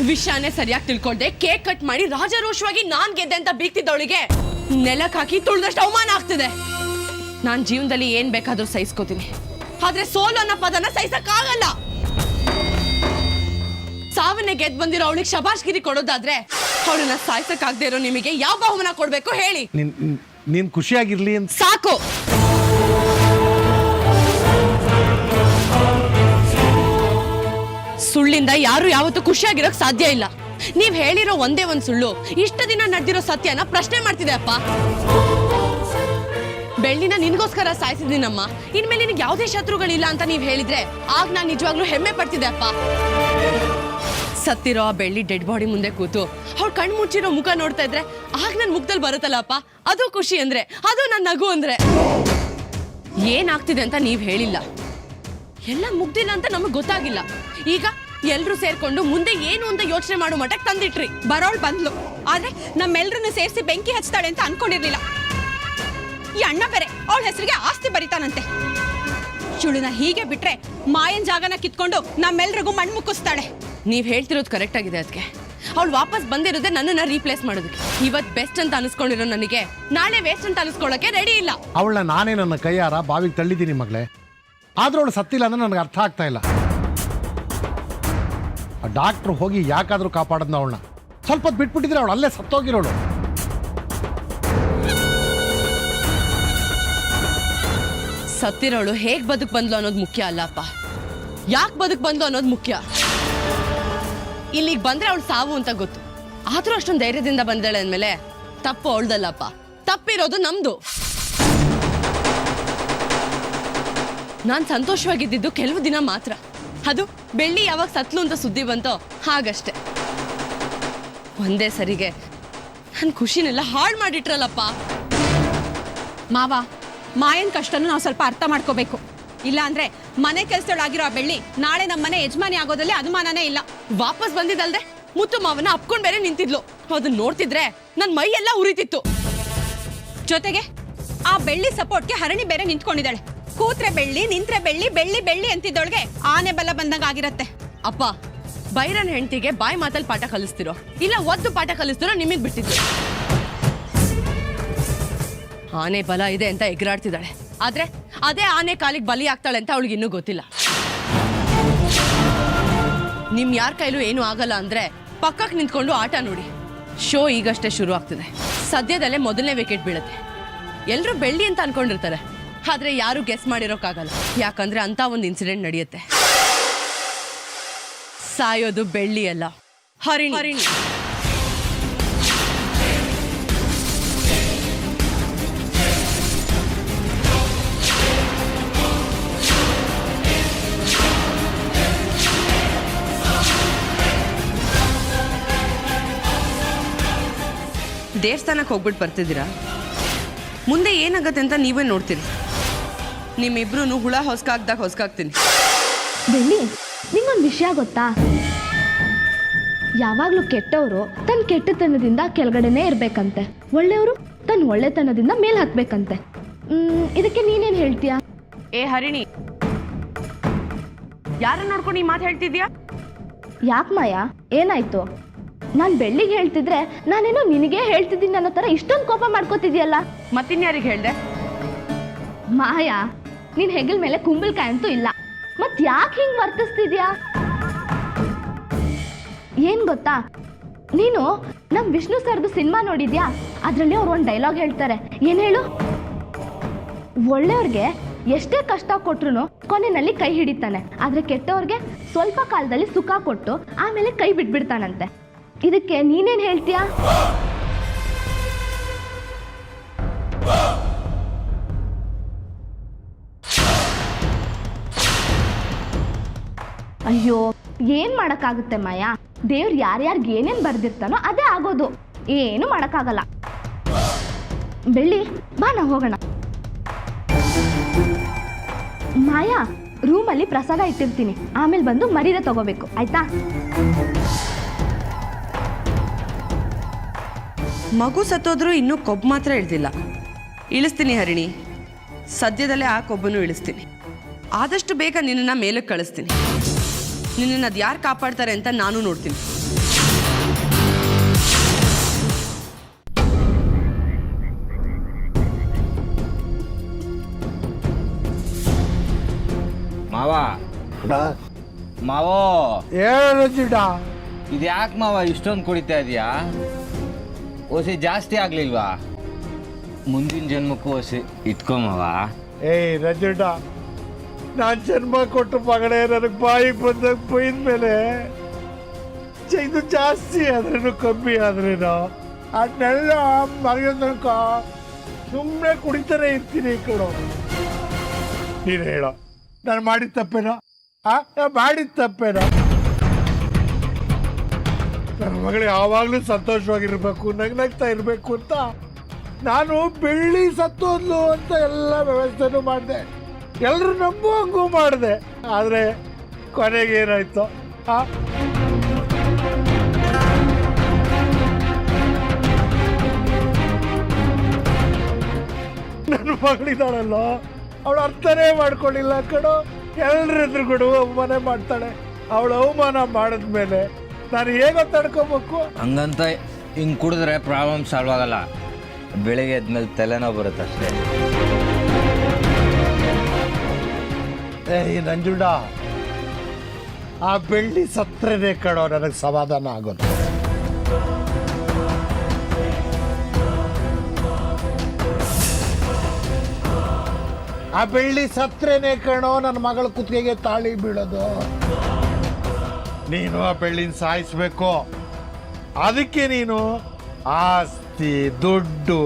ವಿಷಯನೇ ಸರಿಯಾಗಿ ತಿಳ್ಕೊಂಡೆ ಕೇಕ್ ಕಟ್ ಮಾಡಿ ರಾಜಾರೋಷವಾಗಿ ನಾನ್ ಗೆದ್ದೆ ಅಂತ ಬೀಗ್ತಿದ್ದವಳಿಗೆ ನೆಲಕ್ಕೆ ಹಾಕಿ ತುಳಿದಷ್ಟು ಅವಮಾನ ಆಗ್ತಿದೆ. ನಾನ್ ಜೀವನದಲ್ಲಿ ಏನ್ ಬೇಕಾದ್ರೂ ಸಹಿಸ್ಕೋತೀನಿ, ಆದ್ರೆ ಸೋಲು ಅನ್ನೋ ಪದನ ಸಹಿಸಕ್ಕಾಗಲ್ಲ. ಸಾವನ್ನೇ ಗೆದ್ದು ಬಂದಿರೋ ಅವಳಿಗೆ ಶಬಾಷ್ಗಿರಿ ಕೊಡೋದಾದ್ರೆ ಅವಳನ್ನ ಸಾಯಿಸಕ್ಕಾಗದೇ ಇರೋ ನಿಮಗೆ ಯಾವ ಬಹುಮಾನ ಕೊಡ್ಬೇಕು ಹೇಳಿ? ನೀನ್ ಖುಷಿಯಾಗಿರ್ಲಿ ಅಂತ ಸಾಕು. ಸುಳ್ಳಿಂದ ಯಾರು ಯಾವತ್ತೂ ಖುಷಿಯಾಗಿರೋಕ್ ಸಾಧ್ಯ ಇಲ್ಲ. ನೀವ್ ಹೇಳಿರೋ ಒಂದೇ ಒಂದ್ ಸುಳ್ಳು ಇಷ್ಟು ದಿನ ನಡೆದಿರೋ ಸತ್ಯನ ಪ್ರಶ್ನೆ ಮಾಡ್ತಿದೆ ಅಪ್ಪ. ಬೆಳ್ಳಿನ ನಿನ್ಗೋಸ್ಕರ ಸಾಯಿಸಿದ್ದೀನಮ್ಮ, ಇನ್ಮೇಲೆ ನಿನಗೆ ಯಾವುದೇ ಶತ್ರುಗಳಿಲ್ಲ ಅಂತ ನೀವ್ ಹೇಳಿದ್ರೆ ಆಗ ನಾನ್ ನಿಜವಾಗ್ಲೂ ಹೆಮ್ಮೆ ಪಡ್ತಿದ್ದೆ ಅಪ್ಪ. ಸತ್ತಿರೋ ಆ ಬೆಳ್ಳಿ ಡೆಡ್ ಬಾಡಿ ಮುಂದೆ ಕೂತು ಅವ್ಳ ಕಣ್ ಮುಚ್ಚಿರೋ ಮುಖ ನೋಡ್ತಾ ಇದ್ರೆ ಆಗ ನನ್ ಮುಖದಲ್ಲಿ ಬರುತ್ತಲ್ಲಪ್ಪ, ಅದು ಖುಷಿ ಅಂದ್ರೆ, ಅದು ನನ್ನ ನಗು ಅಂದ್ರೆ. ಏನಾಗ್ತಿದೆ ಅಂತ ನೀವ್ ಹೇಳಿಲ್ಲ, ಎಲ್ಲ ಮುಗ್ದಿಲ್ಲ ಅಂತ ನಮಗ್ ಗೊತ್ತಾಗಿಲ್ಲ. ಈಗ ಎಲ್ರು ಸೇರ್ಕೊಂಡು ಮುಂದೆ ಏನು ಅಂತ ಯೋಚನೆ ಮಾಡೋ ಮಟ್ಟಕ್ಕೆ ತಂದಿಟ್ರಿ. ಬರೋಳ್ ಬಂದ್ಲು, ಆದ್ರೆ ನಮ್ಮೆಲ್ರನ್ನ ಸೇರಿಸಿ ಬೆಂಕಿ ಹಚ್ತಾಳೆ ಅಂತ ಅನ್ಕೊಂಡಿರ್ಲಿಲ್ಲ. ಈ ಅಣ್ಣ ಬೇರೆ ಅವಳ ಹೆಸರಿಗೆ ಆಸ್ತಿ ಬರಿತಾನಂತೆ. ಚುಳುನ ಹೀಗೆ ಬಿಟ್ರೆ ಮಾಯನ್ ಜಾಗನ ಕಿತ್ಕೊಂಡು ನಮ್ಮೆಲ್ರಿಗೂ ಮಣ್ಣು ಮುಕ್ಕಿಸ್ತಾಳೆ. ನೀವ್ ಹೇಳ್ತಿರೋದು ಕರೆಕ್ಟ್ ಆಗಿದೆ. ಅದಕ್ಕೆ ಅವಳು ವಾಪಸ್ ಬಂದಿರೋದೇ ನನ್ನನ್ನ ರೀಪ್ಲೇಸ್ ಮಾಡೋದಕ್ಕೆ. ಇವತ್ ಬೆಸ್ಟ್ ಅಂತ ಅನಿಸ್ಕೊಂಡಿರೋ ನನಗೆ ನಾಳೆ ವೇಸ್ಟ್ ಅಂತ ಅನಿಸ್ಕೊಳ್ಳೋಕೆ ರೆಡಿ ಇಲ್ಲ. ಅವಳನ್ನ ನಾನೇ ನನ್ನ ಕೈಯಾರ ಬಾವಿಗೆ ತಳ್ಳಿದ್ದೀನಿ ಮಗಳೇ, ಆದ್ರೂ ಅವಳು ಸತ್ತಿಲ್ಲ ಅಂದ್ರೆ ನನಗೆ ಅರ್ಥ ಆಗ್ತಾ ಇಲ್ಲ. ಆ ಡಾಕ್ಟ್ರು ಹೋಗಿ ಯಾಕಾದ್ರೂ ಕಾಪಾಡದ್ನ ಅವಳನ್ನ? ಸ್ವಲ್ಪ ಹೊತ್ತು ಬಿಟ್ಬಿಟ್ಟಿದ್ರೆ ಅವಳು ಅಲ್ಲೇ ಸತ್ತೋಗಿರೋಳು. ಸತ್ತಿರೋಳು ಹೇಗ್ ಬದುಕ್ ಬಂದ್ಲು ಅನ್ನೋದು ಮುಖ್ಯ ಅಲ್ಲಪ್ಪ, ಯಾಕೆ ಬದುಕ್ ಬಂದ್ಲು ಅನ್ನೋದು ಮುಖ್ಯ. ಇಲ್ಲಿಗೆ ಬಂದ್ರೆ ಅವಳು ಸಾವು ಅಂತ ಗೊತ್ತು, ಆದ್ರೂ ಅಷ್ಟೊಂದು ಧೈರ್ಯದಿಂದ ಬಂದಾಳೆ ಅಂದ್ಮೇಲೆ ತಪ್ಪು ಅವಳ್ದಲ್ಲಪ್ಪ, ತಪ್ಪಿರೋದು ನಮ್ದು. ನಾನ್ ಸಂತೋಷವಾಗಿದ್ದು ಕೆಲವು ದಿನ ಮಾತ್ರ. ಅದು ಬೆಳ್ಳಿ ಯಾವಾಗ ಸತ್ಲು ಅಂತ ಸುದ್ದಿ ಬಂತೋ ಹಾಗಷ್ಟೆ. ಒಂದೇ ಸರಿಗೆ ನನ್ ಖುಷಿನೆಲ್ಲ ಹಾಳು ಮಾಡಿಟ್ರಲ್ಲಪ್ಪ. ಮಾವ, ಮಾಯನ್ ಕಷ್ಟನು ನಾವು ಸ್ವಲ್ಪ ಅರ್ಥ ಮಾಡ್ಕೋಬೇಕು. ಇಲ್ಲ ಅಂದ್ರೆ ಮನೆ ಕೆಲಸದೊಳಾಗಿರೋ ಆ ಬೆಳ್ಳಿ ನಾಳೆ ನಮ್ಮ ಮನೆ ಯಜಮಾನಿ ಆಗೋದ್ರಲ್ಲಿ ಅನುಮಾನನೇ ಇಲ್ಲ. ವಾಪಸ್ ಬಂದಿದ್ದಲ್ದೆ ಮುತ್ತು ಮಾವನ ಅಪ್ಕೊಂಡ್ ಬೇರೆ ನಿಂತಿದ್ಲು. ಅದನ್ನ ನೋಡ್ತಿದ್ರೆ ನನ್ ಮೈ ಎಲ್ಲ ಉರಿತಿತ್ತು. ಜೊತೆಗೆ ಆ ಬೆಳ್ಳಿ ಸಪೋರ್ಟ್ಗೆ ಹರಣಿ ಬೇರೆ ನಿಂತ್ಕೊಂಡಿದ್ದಾಳೆ. ಕೂತ್ರೆ ಬೆಳ್ಳಿ, ನಿಂತ್ರೆ ಬೆಳ್ಳಿ, ಬೆಳ್ಳಿ ಬೆಳ್ಳಿ ಅಂತಿದ್ದೊಳಗೆ ಆನೆ ಬಲ ಬಂದಂಗ ಆಗಿರತ್ತೆ. ಅಪ್ಪ, ಬೈರನ್ ಹೆಂಡತಿಗೆ ಬಾಯಿ ಮಾತಲ್ಲಿ ಪಾಠ ಕಲಿಸ್ತಿರೋ ಇಲ್ಲ ಒದ್ದು ಪಾಠ ಕಲಿಸ್ತಿರೋ ನಿಮಗ್ ಬಿಟ್ಟಿದ್ರು. ಆನೆ ಬಲ ಇದೆ ಅಂತ ಎಗರಾಡ್ತಿದ್ದಾಳೆ, ಆದ್ರೆ ಅದೇ ಆನೆ ಕಾಲಿಗೆ ಬಲಿ ಆಗ್ತಾಳೆ ಅಂತ ಅವಳಿಗೆ ಇನ್ನೂ ಗೊತ್ತಿಲ್ಲ. ನಿಮ್ ಯಾರ ಕೈಲೂ ಏನು ಆಗಲ್ಲ ಅಂದ್ರೆ ಪಕ್ಕಕ್ಕೆ ನಿಂತ್ಕೊಂಡು ಆಟ ನೋಡಿ. ಶೋ ಈಗಷ್ಟೇ ಶುರು ಆಗ್ತಿದೆ, ಸದ್ಯದಲ್ಲೇ ಮೊದಲನೇ ವಿಕೆಟ್ ಬೀಳುತ್ತೆ. ಎಲ್ರು ಬೆಳ್ಳಿ ಅಂತ ಅನ್ಕೊಂಡಿರ್ತಾರೆ, ಆದ್ರೆ ಯಾರು ಗೆಸ್ ಮಾಡಿರೋಕ್ಕಾಗಲ್ಲ. ಯಾಕಂದ್ರೆ ಅಂತ ಒಂದು ಇನ್ಸಿಡೆಂಟ್ ನಡೆಯುತ್ತೆ. ಸಾಯೋದು ಬೆಳ್ಳಿ ಅಲ್ಲ, ಹರಿಣಿ. ದೇವಸ್ಥಾನಕ್ಕೆ ಹೋಗ್ಬಿಟ್ಟು ಬರ್ತಿದ್ದೀರಾ? ಮುಂದೆ ಏನಾಗತ್ತೆ ಅಂತ ನೀವೇ ನೋಡ್ತೀರಿ. ನಿಮ್ಮಿಬ್ರು ಹುಳ ಹೊಸ್ಕಾಗ್ತೀನಿ. ಬೆಳ್ಳಿ, ನಿಂಗೊಂದು ವಿಷಯ ಗೊತ್ತಾ? ಯಾವಾಗ್ಲೂ ಕೆಟ್ಟವರು ತನ್ನ ಕೆಟ್ಟತನದಿಂದ ಕೆಳಗಡೆನೇ ಇರ್ಬೇಕಂತೆ, ಒಳ್ಳೆಯವರು ತನ್ನ ಒಳ್ಳೆತನದಿಂದ ಮೇಲ್ ಹತ್ಬೇಕಂತೆ. ಇದಕ್ಕೆ ನೀನೇನ್ ಹೇಳ್ತೀಯಾ? ಏ ಹರಿಣಿ, ಯಾರನ್ನ ನೋಡ್ಕೊಂಡು ಈ ಮಾತು ಹೇಳ್ತಿದ್ಯಾ? ಯಾಕೆ ಮಾಯಾ, ಏನಾಯ್ತು? ನಾನು ಬೆಳ್ಳಿಗೆ ಹೇಳ್ತಿದ್ರೆ ನಾನೇನೋ ನಿನಗೆ ಹೇಳ್ತಿದ್ದೀನಿ ಅನ್ನೋ ಥರ ಇಷ್ಟೊಂದು ಕೋಪ ಮಾಡ್ಕೋತಿದ್ಯಲ್ಲ. ಮತ್ತಿನ್ಯಾರಿಗೆ ಹೇಳ್ದೆ? ಮಾಯಾ, ನೀನ್ ಹೆಗಲ್ ಮೇಲೆ ಕುಂಬಳಕಾಯಿ ಅಂತೂ ಇಲ್ಲ, ಮತ್ ಯಾಕೆ ಹಿಂಗ್ ವರ್ತಿಸ್ತಿದ್ಯಾ? ಏನ್ ಗೊತ್ತಾ, ನೀನು ನಮ್ ವಿಷ್ಣು ಸರ್ದು ಸಿನಿಮಾ ನೋಡಿದ್ಯಾ? ಅದ್ರಲ್ಲಿ ಅವ್ರು ಒಂದು ಡೈಲಾಗ್ ಹೇಳ್ತಾರೆ. ಏನ್ ಹೇಳು? ಒಳ್ಳೆಯವ್ರಿಗೆ ಎಷ್ಟೇ ಕಷ್ಟ ಕೊಟ್ರು ಕೊನೆಯಲ್ಲಿ ಕೈ ಹಿಡಿತಾನೆ, ಆದ್ರೆ ಕೆಟ್ಟವ್ರಿಗೆ ಸ್ವಲ್ಪ ಕಾಲದಲ್ಲಿ ಸುಖ ಕೊಟ್ಟು ಆಮೇಲೆ ಕೈ ಬಿಟ್ಬಿಡ್ತಾನಂತೆ. ಇದಕ್ಕೆ ನೀನೇನ್ ಹೇಳ್ತೀಯಾ? ಅಯ್ಯೋ, ಏನ್ ಮಾಡಕ್ಕಾಗುತ್ತೆ ಮಾಯಾ? ದೇವ್ರು ಯಾರ್ಯಾರಿಗೆ ಏನೇನ್ ಬರ್ದಿರ್ತಾನೋ ಅದೇ ಆಗೋದು, ಏನು ಮಾಡಕ್ಕಾಗಲ್ಲ. ಬೆಳ್ಳಿ, ಬಾ ನಾವು ಹೋಗೋಣ. ಮಾಯಾ, ರೂಮಲ್ಲಿ ಪ್ರಸಾದ ಇಟ್ಟಿರ್ತೀನಿ, ಆಮೇಲೆ ಬಂದು ಮರೀದೆ ತಗೋಬೇಕು, ಆಯ್ತಾ? ಮಗು ಸತ್ತೋದ್ರೂ ಇನ್ನೂ ಕೊಬ್ಬು ಮಾತ್ರ ಇಳಿದಿಲ್ಲ. ಇಳಿಸ್ತೀನಿ ಹರಿಣಿ, ಸದ್ಯದಲ್ಲೇ ಆ ಕೊಬ್ಬನ್ನು ಇಳಿಸ್ತೀನಿ. ಆದಷ್ಟು ಬೇಗ ನಿನ್ನನ್ನು ಮೇಲಕ್ಕೆ ಕಳಿಸ್ತೀನಿ. ನಿನ್ನನ್ನು ಅದು ಯಾರು ಕಾಪಾಡ್ತಾರೆ ಅಂತ ನಾನು ನೋಡ್ತೀನಿ. ಮಾವ ಮಾವೋ ಏನಿಡ ಇದು ಯಾಕೆ ಮಾವ ಇಷ್ಟೊಂದು ಕುಡಿತಾ ಇದೀಯಾ? ಓಸಿ ಜಾಸ್ತಿ ಆಗ್ಲಿಲ್ವಾ? ಮುಂದಿನ ಜನ್ಮಕ್ಕೂ ಓಸಿ ಇಟ್ಕೊ ಮಾವ. ಏಯ್ ರಜುಡ, ನಾನು ಜನ್ಮ ಕೊಟ್ಟು ಮಗಳೇ ನನಗೆ ಬಾಯಿಗೆ ಬಂದಾಗ ಬೈದ ಮೇಲೆ ಇದು ಜಾಸ್ತಿ ಆದ್ರೇನು ಕಮ್ಮಿ ಆದ್ರೇನು ಅದನ್ನೆಲ್ಲ ಮಗ ತನಕ ಸುಮ್ಮನೆ ಕುಡಿತಾನೆ ಇರ್ತೀನಿ ಕಣೋ. ನೀನು ಹೇಳೋ, ನಾನು ಮಾಡಿದ ತಪ್ಪೇನೋ? ಮಾಡಿದ ತಪ್ಪೇನೋ? ನನ್ನ ಮಗಳು ಯಾವಾಗಲೂ ಸಂತೋಷವಾಗಿರ್ಬೇಕು, ನಗ್ನಗ್ತಾ ಇರಬೇಕು ಅಂತ ನಾನು ಬೆಳ್ಳಿ ಸತ್ತೋದ್ಲು ಅಂತ ಎಲ್ಲ ವ್ಯವಸ್ಥೆನೂ ಮಾಡಿದೆ, ಎಲ್ಲರೂ ನಂಬುವಂಗೂ ಮಾಡಿದೆ. ಆದರೆ ಕೊನೆಗೆ ಏನಾಯ್ತು? ನನ್ನ ಮಗಳಿದ್ದಾಳಲ್ಲ, ಅವಳು ಅರ್ಥನೇ ಮಾಡ್ಕೊಳ್ಳಿಲ್ಲ ಕಣೋ. ಎಲ್ಲರ ಎದುರುಗಡೆ ಅವಮಾನ ಮಾಡ್ತಾಳೆ. ಅವಳು ಅವಮಾನ ಮಾಡಿದ್ಮೇಲೆ ನಾನು ಹೇಗೋ ತಡ್ಕೋಬೇಕು? ಹಂಗಂತ ಹಿಂಗೆ ಕುಡಿದ್ರೆ ಪ್ರಾಬ್ಲಮ್ ಸಾಲ್ವ್ ಆಗಲ್ಲ. ಬೆಳಿಗ್ಗೆ ಎದ್ಮೇಲೆ ತಲೆನೋವು ಬರುತ್ತೆ ಅಷ್ಟೇ. ಏಯ್ ನಂಜುಂಡ, ಆ ಬೆಳ್ಳಿ ಸತ್ರೇನೆ ಕಣೋ ನನಗೆ ಸಮಾಧಾನ ಆಗೋದು. ಆ ಬೆಳ್ಳಿ ಸತ್ರೇನೆ ಕಣೋ ನನ್ನ ಮಗಳ ಕುತ್ತಿಗೆಗೆ ತಾಳಿ ಬೀಳೋದು. ನೀನು ಆ ಬೆಳ್ಳಿನ ಸಾಯಿಸ್ಬೇಕು. ಅದಕ್ಕೆ ನೀನು ಆಸ್ತಿ ದುಡ್ಡು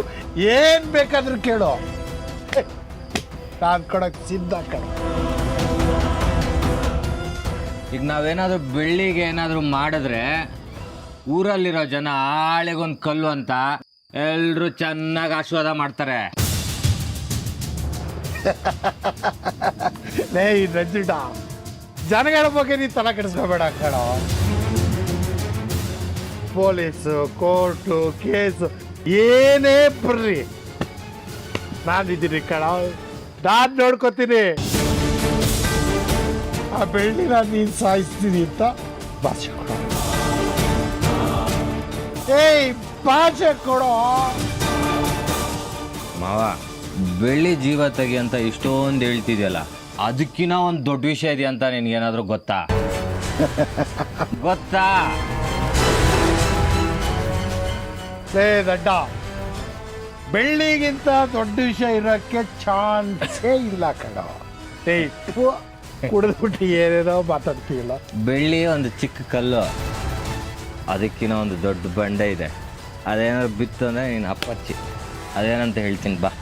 ಏನ್ ಬೇಕಾದ್ರೂ ಕೇಳೋ, ನಾನು ಕೊಡಕ್ ಸಿದ್ಧ ಕಣ. ಈಗ ನಾವೇನಾದರೂ ಬೆಳ್ಳಿಗೆ ಏನಾದರೂ ಮಾಡಿದ್ರೆ ಊರಲ್ಲಿರೋ ಜನ ಆಳೆಗೊಂದು ಕಲ್ಲು ಅಂತ ಎಲ್ಲರೂ ಚೆನ್ನಾಗಿ ಆಶೀರ್ವಾದ ಮಾಡ್ತಾರೆ. ಲೇ ರಜಿಡ, ಜನಗಳ ಬಗ್ಗೆ ನೀನು ತಲೆ ಕೆಡಿಸ್ಕೋಬೇಡ ಕಣೋ. ಪೊಲೀಸು, ಕೋರ್ಟು, ಕೇಸು ಏನೇ ಬರ್ರಿ ನಾನಿದ್ದೀನಿ ಕಣ, ನಾನು ನೋಡ್ಕೋತೀನಿ. ಆ ಬೆಳ್ಳಿನ ನೀನು ಸಾಯಿಸ್ತೀನಿ ಅಂತ ಭಾಷೆ ಕೊಡೋ. ಏಯ್ ಭಾಷೆ ಕೊಡೋ. ಮಾವ, ಬೆಳ್ಳಿ ಜೀವ ತೆಗಿ ಅಂತ ಇಷ್ಟೊಂದು ಹೇಳ್ತಿದ್ಯಲ್ಲ, ಅದಕ್ಕಿಂತ ಒಂದು ದೊಡ್ಡ ವಿಷಯ ಇದೆಯಾ ಅಂತ ನಿನ್ಗೇನಾದರೂ ಗೊತ್ತಾ? ಗೊತ್ತಾ? ಲೇ ದಡ್ಡ, ಬೆಳ್ಳಿಗಿಂತ ದೊಡ್ಡ ವಿಷಯ ಇರೋಕ್ಕೆ ಚಾನ್ಸೇ ಇಲ್ಲ ಕಣ. ಏಯ್ ಕುಡಿದ್ಬಿಟ್ಟು ಏನೇನೋ ಮಾತಾಡ್ತೀವಿಲ್ಲ. ಬೆಳ್ಳಿ ಒಂದು ಚಿಕ್ಕ ಕಲ್ಲು, ಅದಕ್ಕಿಂತ ಒಂದು ದೊಡ್ಡ ಬಂಡೆ ಇದೆ. ಅದೇನಾದ್ರು ಬಿತ್ತು ಅಂದರೆ ನೀನು ಅಪ್ಪಚ್ಚಿ. ಅದೇನಂತ ಹೇಳ್ತೀನಿ ಬಾ.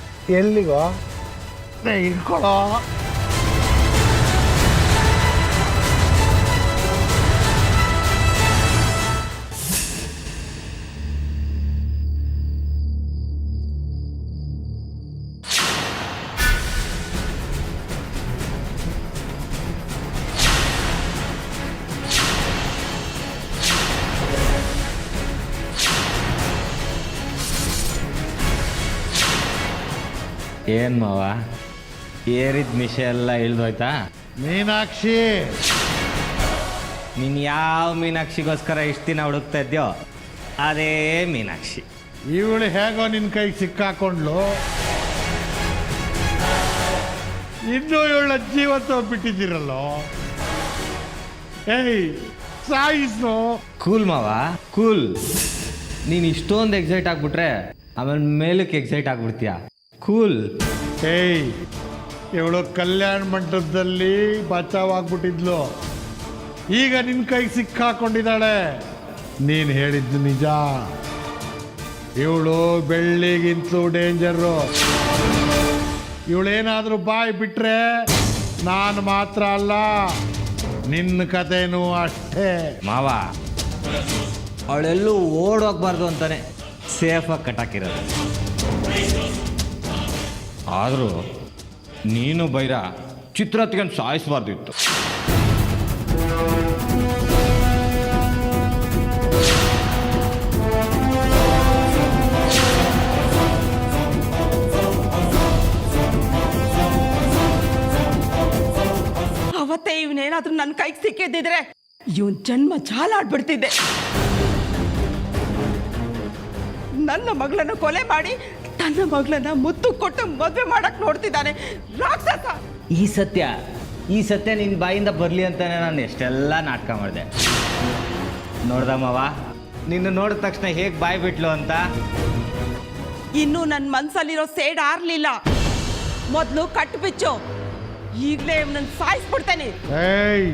ಎಲ್ಲಿಗೋ ಇಟ್ಕೊಳ್ಳೋ. ಏನು ಮಾವ, ಏರಿದ ಮಿಷ ಎಲ್ಲ ಇಳ್ದೋಯ್ತಾ? ಮೀನಾಕ್ಷಿ, ನೀನು ಯಾವ ಮೀನಾಕ್ಷಿಗೋಸ್ಕರ ಇಷ್ಟು ದಿನ ಹುಡುಕ್ತಾ ಇದ್ಯೋ ಅದೇ ಮೀನಾಕ್ಷಿ. ಇವಳು ಹೇಗೋ ನಿನ್ನ ಕೈಗೆ ಸಿಕ್ಕಾಕೊಂಡ್ಲು, ಇನ್ನೂ ಇವಳ ಜೀವತ್ತು ಬಿಟ್ಟಿದ್ದೀರಲ್ಲೋ. ಏಯ್ ಸಾಯಿಸ್ನು. ಕೂಲ್ ಮಾವ, ಕೂಲ್. ನೀನು ಇಷ್ಟೊಂದು ಎಕ್ಸೈಟ್ ಆಗ್ಬಿಟ್ರೆ ಆಮೇಲೆ ಮೇಲಕ್ಕೆ ಎಕ್ಸೈಟ್ ಆಗ್ಬಿಡ್ತೀಯ. ಕೂಲ್. ಏಯ್ ಇವಳು ಕಲ್ಯಾಣ ಮಂಟಪದಲ್ಲಿ ಬಚಾವಾಗ್ಬಿಟ್ಟಿದ್ಲು, ಈಗ ನಿನ್ನ ಕೈಗೆ ಸಿಕ್ಕಾಕೊಂಡಿದ್ದಾಳೆ. ನೀನು ಹೇಳಿದ್ದು ನಿಜ. ಇವಳು ಬೆಳ್ಳಿಗಿಂತಲೂ ಡೇಂಜರು. ಇವಳೇನಾದರೂ ಬಾಯಿ ಬಿಟ್ರೆ ನಾನು ಮಾತ್ರ ಅಲ್ಲ, ನಿನ್ನ ಕಥೆನೂ ಅಷ್ಟೇ. ಮಾವ, ಅವಳೆಲ್ಲೂ ಓಡೋಗ್ಬಾರ್ದು ಅಂತಾನೆ ಸೇಫಾಗಿ ಕಟ್ಟಾಕಿರೋದು. ಆದರೂ ನೀನು ಬೈರ ಚಿತ್ರತ್ಗೆ ಸಾಯಿಸಬಾರ್ದಿತ್ತು. ಅವತ್ತೇ ಇವನೇನಾದ್ರೂ ನನ್ನ ಕೈಗೆ ಸಿಕ್ಕಿದ್ದಿದ್ರೆ ಇವನ್ ಜನ್ಮ ಜಾಲಾಡ್ಬಿಡ್ತಿದ್ದೆ. ನನ್ನ ಮಗಳನ್ನ ಕೊಲೆ ಮಾಡಿ ತನ್ನ ಮಗಳನ್ನ ಮುತ್ತು ಕೊಟ್ಟು ಮದುವೆ ಮಾಡಕ್ ನೋಡ್ತಿದ್ದಾನೆ ರಾಕ್ಷಸ. ಈ ಸತ್ಯ ನಿನ್ನ ಬಾಯಿಂದ ಬರಲಿ ಅಂತಾನೆ ನಾನು ಎಷ್ಟೆಲ್ಲ ನಾಟಕ ಮಾಡಿದೆ. ನೋಡ್ದಮ್ಮವ, ನಿನ್ನ ನೋಡಿದ ತಕ್ಷಣ ಹೇಗೆ ಬಾಯಿ ಬಿಟ್ಲು ಅಂತ. ಇನ್ನೂ ನನ್ನ ಮನ್ಸಲ್ಲಿರೋ ಸೇಡ್ ಆರ್ಲಿಲ್ಲ. ಮೊದಲು ಕಟ್ಟು ಬಿಚ್ಚು, ಈಗಲೇ ನನ್ನ ಸಾಯಿಸ್ಬಿಡ್ತೇನೆ. ಏಯ್,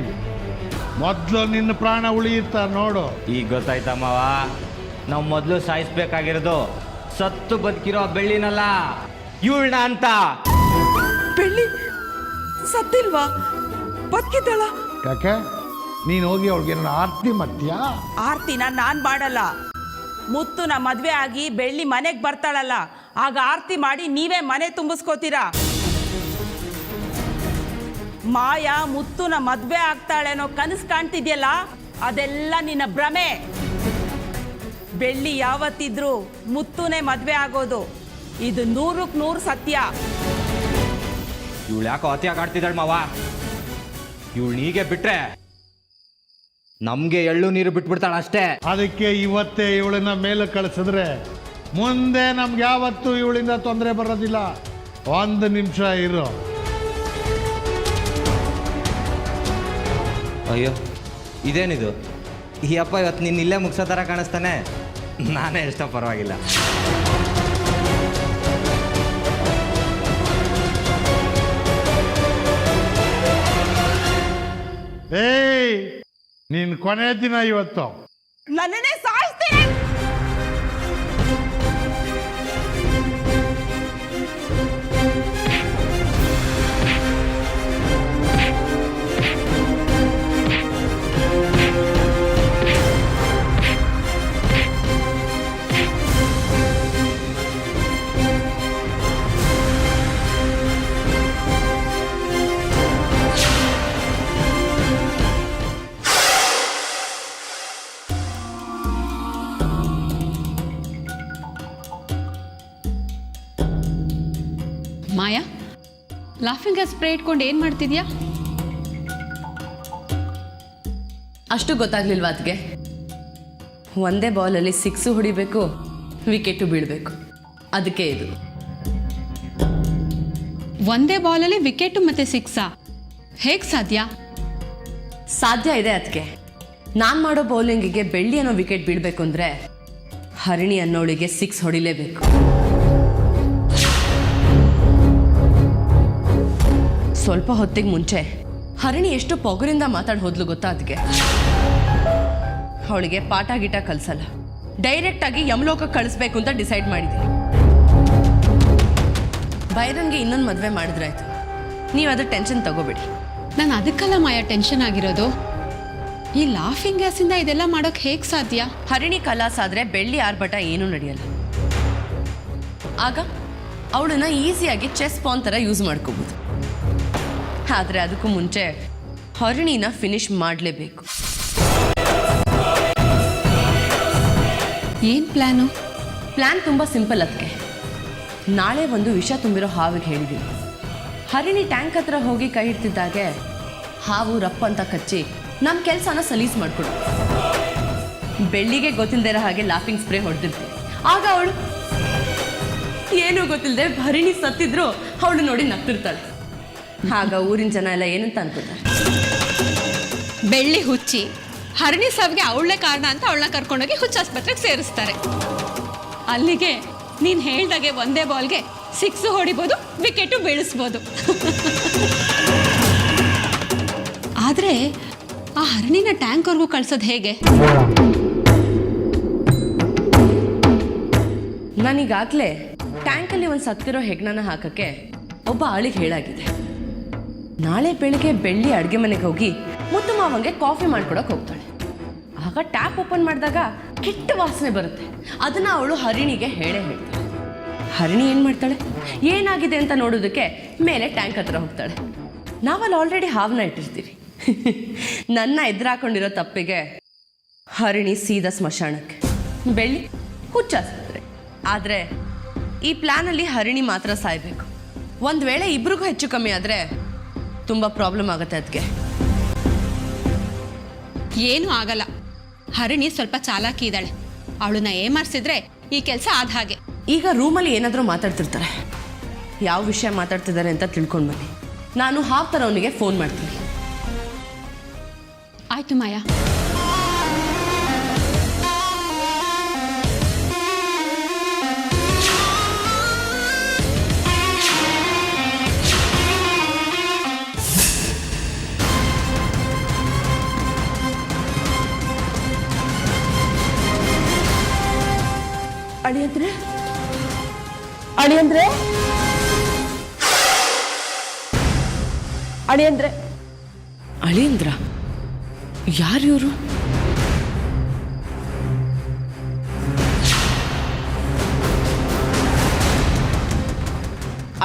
ಮೊದಲು ನಿನ್ನ ಪ್ರಾಣ ಉಳಿಯುತ್ತ ನೋಡು. ಈಗ ಗೊತ್ತಾಯ್ತಮ್ಮವ, ನಾವು ಮೊದಲು ಸಾಯಿಸ್ಬೇಕಾಗಿರೋದು ಸತ್ತು ಬದುಕಿರೋ ಬೆಳ್ಳಿನಲ್ಲ, ಇವಳನ್ನ ಅಂತ. ಬೆಳ್ಳಿ ಸತ್ತಿಲ್ವಾ? ಬದುಕಿದ್ದಾಳ? ಯಾಕೆ ನೀನು ಹೋಗಿ ಅವಳಿಗೆ ನನ್ನ ಆರತಿ ಮಾಡ್ತೀಯಾ? ಆರ್ತಿನ ನಾನ್ ಮಾಡಲ್ಲ. ಮುತ್ತುನ ಮದ್ವೆ ಆಗಿ ಬೆಳ್ಳಿ ಮನೆಗೆ ಬರ್ತಾಳಲ್ಲ, ಆಗ ಆರ್ತಿ ಮಾಡಿ ನೀವೇ ಮನೆ ತುಂಬಿಸ್ಕೋತೀರಾ. ಮಾಯಾ ಮುತ್ತುನ ಮದ್ವೆ ಆಗ್ತಾಳೇನೋ ಕನಸು ಕಾಣ್ತಿದ್ಯಲ್ಲ, ಅದೆಲ್ಲ ನಿನ್ನ ಭ್ರಮೆ. ಬೆಳ್ಳಿ ಯಾವತ್ತಿದ್ರು ಮುತ್ತುನೇ ಮದ್ವೆ ಆಗೋದು, ಇದು 100ಕ್ಕೆ 100 ಸತ್ಯ. ಇವಳು ಯಾಕೋ ಅತಿಯಾಗಿ ಆಡ್ತಿದ್ದಾಳೆ ಮಾವ. ಇವಳು ಹೀಗೆ ಬಿಟ್ರೆ ನಮಗೆ ಎಳ್ಳು ನೀರು ಬಿಟ್ಬಿಡ್ತಾಳೆ ಅಷ್ಟೇ. ಅದಕ್ಕೆ ಇವತ್ತೇ ಇವಳನ್ನ ಮೇಲೆ ಕಳಿಸಿದ್ರೆ ಮುಂದೆ ನಮ್ಗೆ ಯಾವತ್ತೂ ಇವಳಿಂದ ತೊಂದರೆ ಬರೋದಿಲ್ಲ. 1 ನಿಮಿಷ ಇರು. ಅಯ್ಯೋ, ಇದೇನಿದು? ಈ ಅಪ್ಪ ಇವತ್ತು ನೀನು ಇಲ್ಲೇ ಮುಗಿಸೋ ಥರ ಕಾಣಿಸ್ತಾನೆ. ನಾನೇ ಎಷ್ಟೋ ಪರವಾಗಿಲ್ಲ. ಏಯ್, ನಿನ್ ಕೊನೆ ದಿನ ಇವತ್ತು. ನನ್ನನ್ನೇ ಸಾಯಿಸ್ತೀನಿ. ಮಾಯಾ, ಲಾಫಿಂಗ್ ಗ್ಯಾಸ್ ಸ್ಪ್ರೇ ಇಟ್ಕೊಂಡು ಏನು ಮಾಡ್ತಿದ್ಯಾ? ಅಷ್ಟು ಗೊತ್ತಾಗ್ಲಿಲ್ವಾ ಅದಕ್ಕೆ? ಒಂದೇ ಬಾಲಲ್ಲಿ 6 ಹೊಡಿಬೇಕು, ವಿಕೆಟು ಬೀಳಬೇಕು, ಅದಕ್ಕೆ ಇದು. ಒಂದೇ ಬಾಲಲ್ಲಿ ವಿಕೆಟು ಮತ್ತು 6 ಹೇಗೆ ಸಾಧ್ಯ? ಸಾಧ್ಯ ಇದೆ ಅದಕ್ಕೆ. ನಾನು ಮಾಡೋ ಬೌಲಿಂಗಿಗೆ ಬೆಳ್ಳಿ ಅನ್ನೋ ವಿಕೆಟ್ ಬೀಳಬೇಕು ಅಂದರೆ ಹರಿಣಿ ಅನ್ನೋಳಿಗೆ 6 ಹೊಡಿಲೇಬೇಕು. ಸ್ವಲ್ಪ ಹೊತ್ತಿಗೆ ಮುಂಚೆ ಹರಿಣಿ ಎಷ್ಟು ಪೊಗರಿಂದ ಮಾತಾಡಿ ಹೋದ್ಲು ಗೊತ್ತಾ ಅದಕ್ಕೆ? ಅವಳಿಗೆ ಪಾಠ ಗೀಟ ಕಲಿಸಲ್ಲ, ಡೈರೆಕ್ಟಾಗಿ ಯಮಲೋಕಕ್ಕೆ ಕಳಿಸ್ಬೇಕು ಅಂತ ಡಿಸೈಡ್ ಮಾಡಿದ್ದೀನಿ. ಬೈರನ್ಗೆ ಇನ್ನೊಂದು ಮದುವೆ ಮಾಡಿದ್ರಾಯ್ತು. ನೀವು ಅದು ಟೆನ್ಷನ್ ತಗೋಬೇಡಿ. ನಾನು ಅದಕ್ಕೆಲ್ಲ ಮಾಯಾ ಟೆನ್ಷನ್ ಆಗಿರೋದು. ಈ ಲಾಫಿಂಗ್ ಗ್ಯಾಸಿಂದ ಇದೆಲ್ಲ ಮಾಡೋಕ್ಕೆ ಹೇಗೆ ಸಾಧ್ಯ? ಹರಿಣಿ ಕಲಾಸ್ ಆದರೆ ಬೆಳ್ಳಿ ಆರ್ಭಟ ಏನೂ ನಡೆಯಲ್ಲ. ಆಗ ಅವಳನ್ನ ಈಸಿಯಾಗಿ ಚೆಸ್ ಪಾನ್ ಥರ ಯೂಸ್ ಮಾಡ್ಕೋಬೋದು. ಆದರೆ ಅದಕ್ಕೂ ಮುಂಚೆ ಹರಿಣಿನ ಫಿನಿಶ್ ಮಾಡಲೇಬೇಕು. ಏನು ಪ್ಲ್ಯಾನು? ಪ್ಲ್ಯಾನ್ ತುಂಬ ಸಿಂಪಲ್ ಅದಕ್ಕೆ. ನಾಳೆ ಒಂದು ವಿಷ ತುಂಬಿರೋ ಹಾವಿಗೆ ಹೇಳಿದ್ದೀನಿ. ಹರಿಣಿ ಟ್ಯಾಂಕ್ ಹತ್ರ ಹೋಗಿ ಕೈ ಹಿಡ್ತಿದ್ದಾಗೆ ಹಾವು ರಪ್ಪ ಅಂತ ಕಚ್ಚಿ ನಮ್ಮ ಕೆಲಸನ ಸಲೀಸ್ ಮಾಡಿಕೊಡು. ಬೆಳ್ಳಿಗೆ ಗೊತ್ತಿಲ್ಲದೆ ಇರೋ ಹಾಗೆ ಲಾಫಿಂಗ್ ಸ್ಪ್ರೇ ಹೊಡೆದಿರ್ತೀವಿ. ಆಗ ಅವಳು ಏನೂ ಗೊತ್ತಿಲ್ಲದೆ ಹರಿಣಿ ಸತ್ತಿದ್ರು ಅವಳು ನೋಡಿ ನಗ್ತಿರ್ತಾಳೆ. ಆಗ ಊರಿನ ಜನ ಎಲ್ಲ ಏನಂತ ಅನ್ಕೋತಾರೆ? ಬೆಳ್ಳಿ ಹುಚ್ಚಿ, ಹರಿಣಿ ಸಾವಿಗೆ ಅವಳೇ ಕಾರಣ ಅಂತ ಅವಳನ್ನ ಕರ್ಕೊಂಡೋಗಿ ಹುಚ್ಚಾಸ್ಪತ್ರೆಗೆ ಸೇರಿಸ್ತಾರೆ. ಅಲ್ಲಿಗೆ ನೀನು ಹೇಳ್ದಾಗೆ ಒಂದೇ ಬಾಲ್ಗೆ 6 ಹೊಡಿಬೋದು, ವಿಕೆಟು ಬೀಳಿಸ್ಬೋದು. ಆದರೆ ಆ ಹರಿಣಿನ ಟ್ಯಾಂಕ್ವರೆಗೂ ಕಳ್ಸೋದು ಹೇಗೆ? ನಾನೀಗಾಗಲೇ ಟ್ಯಾಂಕಲ್ಲಿ ಒಂದು ಸತ್ತಿರೋ ಹೆಗ್ಣನ ಹಾಕಕ್ಕೆ ಒಬ್ಬ ಆಳಿಗೆ ಹೇಳಾಗಿದೆ. ನಾಳೆ ಬೆಳಿಗ್ಗೆ ಬೆಳ್ಳಿ ಅಡುಗೆ ಮನೆಗೆ ಹೋಗಿ ಮುತ್ತು ಮಾವಂಗೆ ಕಾಫಿ ಮಾಡ್ಕೊಡಕ್ಕೆ ಹೋಗ್ತಾಳೆ. ಆಗ ಟ್ಯಾಪ್ ಓಪನ್ ಮಾಡಿದಾಗ ಕೆಟ್ಟ ವಾಸನೆ ಬರುತ್ತೆ. ಅದನ್ನ ಅವಳು ಹರಿಣಿಗೆ ಹೇಳ್ತಾಳೆ. ಹರಿಣಿ ಏನು ಮಾಡ್ತಾಳೆ? ಏನಾಗಿದೆ ಅಂತ ನೋಡೋದಕ್ಕೆ ಮೇಲೆ ಟ್ಯಾಂಕ್ ಹತ್ರ ಹೋಗ್ತಾಳೆ. ನಾವಲ್ಲಿ ಆಲ್ರೆಡಿ ಹಾವನ್ನ ಇಟ್ಟಿರ್ತೀವಿ. ನನ್ನ ಎದುರಾಕೊಂಡಿರೋ ತಪ್ಪಿಗೆ ಹರಿಣಿ ಸೀದಾ ಸ್ಮಶಾನಕ್ಕೆ, ಬೆಳ್ಳಿ ಹುಚ್ಚಾಸ್ಪತ್ರೆ. ಆದರೆ ಈ ಪ್ಲ್ಯಾನಲ್ಲಿ ಹರಿಣಿ ಮಾತ್ರ ಸಾಯಬೇಕು. ಒಂದು ವೇಳೆ ಇಬ್ರಿಗೂ ಹೆಚ್ಚು ಕಮ್ಮಿ ಆದರೆ ತುಂಬ ಪ್ರಾಬ್ಲಮ್ ಆಗುತ್ತೆ ಅದಕ್ಕೆ. ಏನೂ ಆಗಲ್ಲ. ಹರಿಣಿ ಸ್ವಲ್ಪ ಚಾಲಾಕಿ ಇದ್ದಾಳೆ. ಅವಳನ್ನ ಏಮಾರಿಸಿದ್ರೆ ಈ ಕೆಲಸ ಆದ ಹಾಗೆ. ಈಗ ರೂಮಲ್ಲಿ ಏನಾದರೂ ಮಾತಾಡ್ತಿರ್ತಾರೆ. ಯಾವ ವಿಷಯ ಮಾತಾಡ್ತಿದ್ದಾರೆ ಅಂತ ತಿಳ್ಕೊಂಡು ಬನ್ನಿ. ನಾನು ಹಾಫ್ತರ ಅವನಿಗೆ ಫೋನ್ ಮಾಡ್ತೀನಿ. ಆಯ್ತು ಮಾಯಾ. ಅಳಿಯಂದ್ರೆ ಅಳಿಯಂದ್ರೆ ಅಳಿಯಂದ್ರೆ ಅಳಿಯಂದ್ರ ಯಾರು ಇವರು?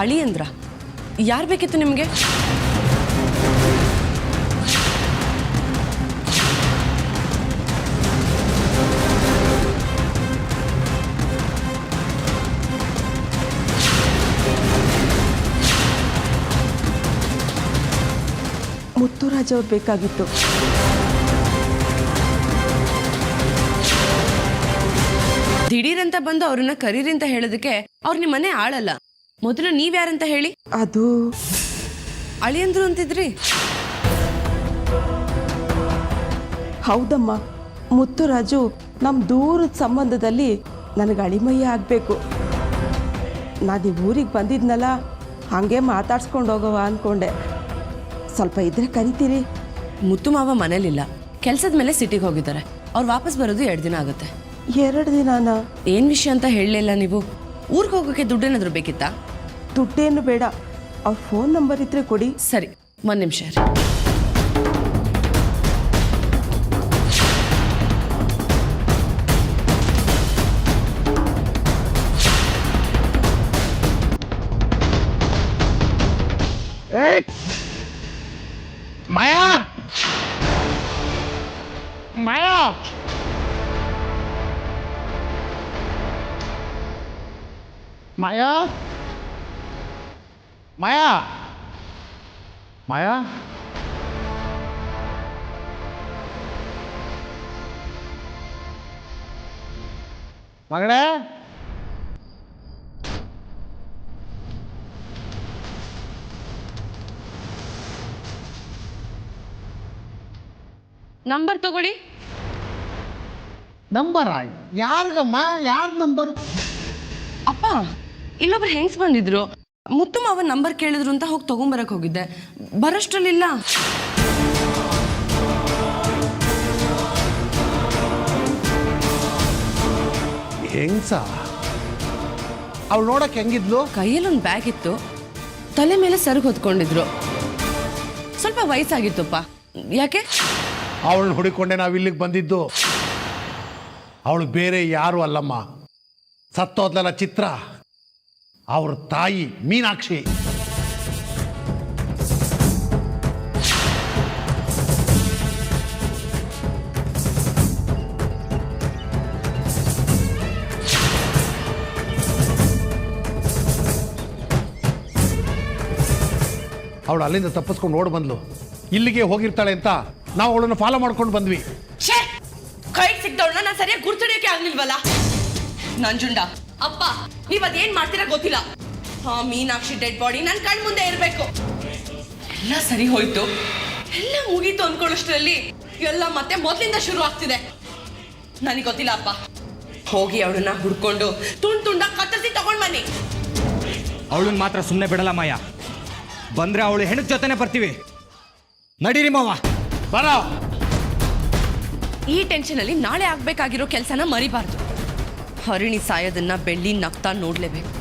ಅಳಿಯಂದ್ರ ಯಾರು ಬೇಕಿತ್ತು ನಿಮಗೆ? ಮುತ್ತುರಾಜ್ ಅವ್ರು ಬೇಕಾಗಿತ್ತು. ದಿಢೀರಂತ ಬಂದು ಅವ್ರನ್ನ ಕರೀರಿ ಅಂತ ಹೇಳೋದಕ್ಕೆ ಅವ್ರು ನಿಮ್ಮ ಮನೆ ಆಳಲ್ಲ. ಮೊದಲು ನೀವ್ಯಾರಂತ ಹೇಳಿ. ಅದು ಅಳಿಯಂದ್ರು ಅಂತಿದ್ರಿ. ಹೌದಮ್ಮ, ಮುತ್ತುರಾಜು ನಮ್ಮ ದೂರದ ಸಂಬಂಧದಲ್ಲಿ ನನಗೆ ಅಳಿಮಯ್ಯ ಆಗಬೇಕು. ನಾನು ಈ ಊರಿಗೆ ಬಂದಿದ್ನಲ್ಲ, ಹಾಗೆ ಮಾತಾಡ್ಸ್ಕೊಂಡು ಹೋಗವ ಅಂದ್ಕೊಂಡೆ. ಸ್ವಲ್ಪ ಇದ್ರೆ ಕರಿತೀರಿ? ಮುತ್ತು ಮಾವ ಮನೇಲಿಲ್ಲ, ಕೆಲಸದ ಮೇಲೆ ಸಿಟಿಗೆ ಹೋಗಿದ್ದಾರೆ. ಅವ್ರು ವಾಪಸ್ ಬರೋದು 2 ದಿನ ಆಗುತ್ತೆ. 2 ದಿನಾನ? ಏನು ವಿಷಯ ಅಂತ ಹೇಳಲಿಲ್ಲ ನೀವು? ಊರಿಗೆ ಹೋಗೋಕ್ಕೆ ದುಡ್ಡೇನಾದರೂ ಬೇಕಿತ್ತಾ? ದುಡ್ಡೇನು ಬೇಡ, ಅವ್ರ ಫೋನ್ ನಂಬರ್ ಇದ್ರೆ ಕೊಡಿ. ಸರಿ, 1 ನಿಮಿಷ. ಮಾಯಾ ಮಾಯಾ ಮಾಯಾ ಮಾಯಾ ಮಾಯಾ ಮಗಳೇ, ನಂಬರ್ ತಗೊಳ್ಳಿ. ನಂಬರ್ ಯಾರಿಗಮ್ಮ? ಯಾರ ನಂಬರ್? ಅಪ್ಪ, ಇಲ್ಲೊಬ್ರು ಹೆಂಗ್ಸ್ ಬಂದಿದ್ರು. ಮುತ್ತು ಮಾವ ನಂಬರ್ ಕೇಳಿದ್ರು ಅಂತ ಹೋಗಿ ತಗೊಂಬರಕ್ ಹೋಗಿದ್ದೆ. ಬರೋಷ್ಟ್ರಲ್ಲಿಲ್ಲ. ಹೆಂಗ್ಸ? ಅವಳು ನೋಡಕ್ಕೆ ಹೆಂಗಿದ್ಲು? ಕೈಯಲ್ಲಿ ಒಂದು ಬ್ಯಾಗ್ ಇತ್ತು, ತಲೆ ಮೇಲೆ ಸರಗು ಹೊತ್ಕೊಂಡಿದ್ರು. ಸ್ವಲ್ಪ ವಯಸ್ಸಾಗಿತ್ತಪ್ಪ. ಯಾಕೆ? ಅವಳನ್ನ ಹುಡುಕೊಂಡೆ ನಾವು ಇಲ್ಲಿಗೆ ಬಂದಿದ್ದು. ಅವಳು ಬೇರೆ ಯಾರು ಅಲ್ಲಮ್ಮ, ಸತ್ತೋದ್ಲಲ್ಲ ಚಿತ್ರ, ಅವ್ರ ತಾಯಿ ಮೀನಾಕ್ಷಿ. ಅವಳು ಅಲ್ಲಿಂದ ತಪ್ಪಿಸ್ಕೊಂಡು ಓಡ್ ಬಂದ್ಲು. ಇಲ್ಲಿಗೆ ಹೋಗಿರ್ತಾಳೆ ಅಂತ ನಾವು ಅವಳನ್ನು ಫಾಲೋ ಮಾಡ್ಕೊಂಡು ಬಂದ್ವಿ. ಕೈ ಸಿಕ್ದವಳನ್ನ ನಾನು ಸರಿಯಾಗಿ ಗುರ್ತಿಡಿಯೋಕೆ ಆಗ್ಲಿಲ್ವಲ್ಲ. ನಂಜುಂಡ ಅಪ್ಪ, ನೀವ್ ಅದೇನ್ ಮಾಡ್ತೀರಾ ಗೊತ್ತಿಲ್ಲ. ಮೀನಾಕ್ಷಿ ಡೆಡ್ ಬಾಡಿ ನನ್ನ ಕಣ್ ಮುಂದೆ ಇರಬೇಕು. ಎಲ್ಲ ಸರಿ ಹೋಯ್ತು, ಎಲ್ಲ ಮುಗೀತು ಅನ್ಕೊಳ್ಳೋಷ್ಟ್ರಲ್ಲಿ ಎಲ್ಲ ಮತ್ತೆ ಮೊದಲಿಂದ ಶುರು ಆಗ್ತಿದೆ. ನನಗೆ ಗೊತ್ತಿಲ್ಲ ಅಪ್ಪ. ಹೋಗಿ ಅವಳನ್ನ ಹುಡ್ಕೊಂಡು ತುಂಡ ಕತ್ತರಿಸಿ ತಗೊಂಡ್ ಬನ್ನಿ. ಅವಳನ್ನ ಮಾತ್ರ ಸುಮ್ಮನೆ ಬಿಡಲ್ಲ ಮಾಯಾ. ಬಂದ್ರೆ ಅವಳು ಹೆಣ್ಣು ಜೊತೆನೆ ಬರ್ತೀವಿ. ನಡೀರಿ ಮಾವ. ಬರೋ. ಈ ಟೆನ್ಷನ್ ಅಲ್ಲಿ ನಾಳೆ ಆಗ್ಬೇಕಾಗಿರೋ ಕೆಲಸನ ಮರಿಬಾರ್ದು. ಹರಿಣಿ ಸಾಯೋದನ್ನ ಬೆಳ್ಳಿ ನಗ್ತಾ ನೋಡ್ಲೇಬೇಕು.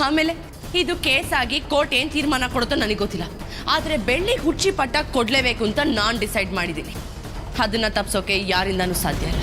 ಆಮೇಲೆ ಇದು ಕೇಸ್ ಆಗಿ ಕೋರ್ಟ್ ಏನ್ ತೀರ್ಮಾನ ಕೊಡುತ್ತೋ ನನಗೆ ಗೊತ್ತಿಲ್ಲ. ಆದ್ರೆ ಬೆಳ್ಳಿ ಹುಚ್ಚಿ ಪಟ್ಟ ಕೊಡ್ಲೇಬೇಕು ಅಂತ ನಾನ್ ಡಿಸೈಡ್ ಮಾಡಿದ್ದೀನಿ. ಅದನ್ನ ತಪ್ಸೋಕೆ ಯಾರಿಂದಾನೂ ಸಾಧ್ಯ ಇಲ್ಲ.